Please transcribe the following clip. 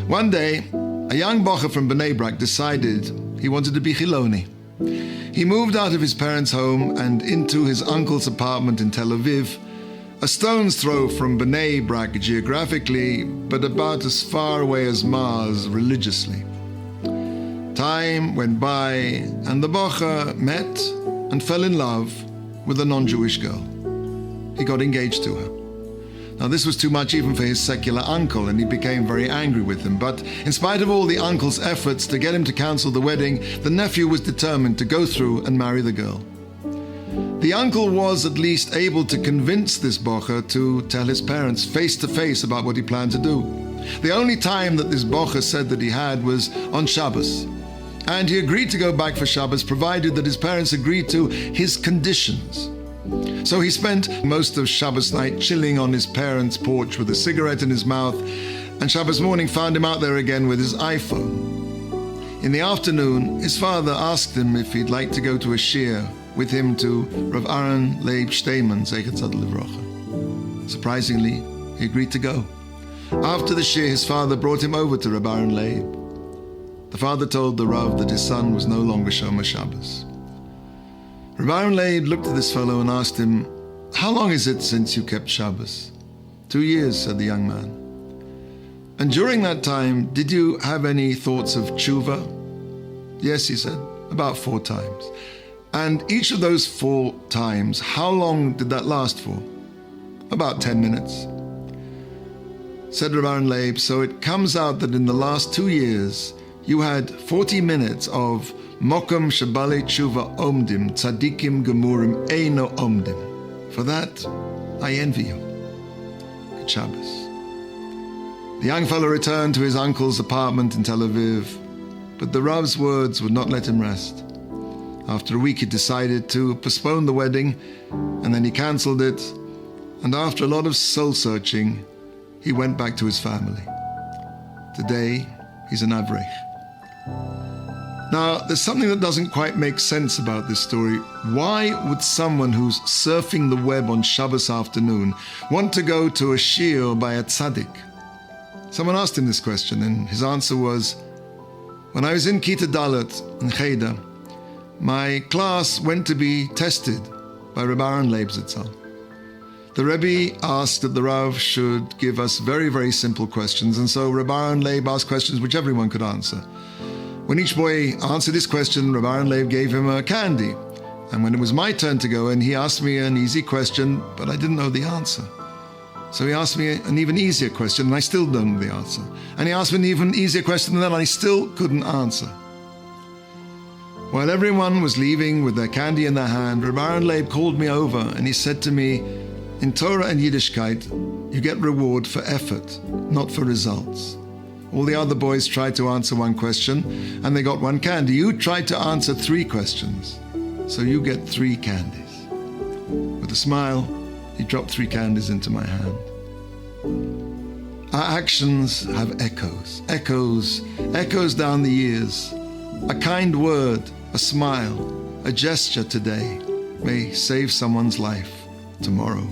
One day, a young bocher from Bnei Brak decided he wanted to be jiloni. He moved out of his parents' home and into his uncle's apartment in Tel Aviv, a stone's throw from Bnei Brak geographically, but about as far away as Mars religiously. Time went by, and the bocher met and fell in love with a non-Jewish girl. He got engaged to her. Now, this was too much even for his secular uncle, and he became very angry with him. But in spite of all the uncle's efforts to get him to cancel the wedding, the nephew was determined to go through and marry the girl. The uncle was at least able to convince this bocher to tell his parents face to face about what he planned to do. The only time that this bocher said that he had was on Shabbos. And he agreed to go back for Shabbos, provided that his parents agreed to his conditions. So he spent most of Shabbos night chilling on his parents' porch with a cigarette in his mouth, and Shabbos morning found him out there again with his iPhone. In the afternoon, his father asked him if he'd like to go to a shiur with him to Rav Aaron Leib Steinman, Zecher Tzaddik Livrocha. Surprisingly, he agreed to go. After the shiur, his father brought him over to Rav Aaron Leib. The father told the Rav that his son was no longer Shomer Shabbos. Rav Aaron Leib looked at this fellow and asked him, "How long is it since you kept Shabbos?" 2 years, said the young man. "And during that time, did you have any thoughts of tshuva?" "Yes," he said, "about 4 times. "And each of those 4 times, how long did that last for?" "About 10 minutes. Said Rav Aaron Leib, "So it comes out that in the last 2 years, you had 40 minutes of Mokum Shabale Tshuva Omdim, Tzadikim Gemurim Eino Omdim. For that, I envy you." Good Shabbos. The young fellow returned to his uncle's apartment in Tel Aviv, but the Rav's words would not let him rest. After a week, he decided to postpone the wedding, and then he cancelled it, and after a lot of soul-searching, he went back to his family. Today, he's an avrech. Now, there's something that doesn't quite make sense about this story. Why would someone who's surfing the web on Shabbos afternoon want to go to a shiur by a tzaddik? Someone asked him this question, and his answer was, "When I was in Kita Dalet in Cheder, my class went to be tested by Reb Aaron Leib Zitzal. The Rebbe asked that the Rav should give us very, very simple questions, and so Reb Aaron Leib asked questions which everyone could answer. When each boy answered his question, Reb Aaron Leib gave him a candy. And when it was my turn to go in, he asked me an easy question, but I didn't know the answer. So he asked me an even easier question, and I still don't know the answer. And he asked me an even easier question, and then I still couldn't answer. While everyone was leaving with their candy in their hand, Reb Aaron Leib called me over, and he said to me, in Torah and Yiddishkeit, you get reward for effort, not for results. All the other boys tried to answer one question, and they got 1 candy. You tried to answer 3 questions, so you get 3 candies. With a smile, he dropped 3 candies into my hand. Our actions have echoes down the years. A kind word, a smile, a gesture today may save someone's life tomorrow.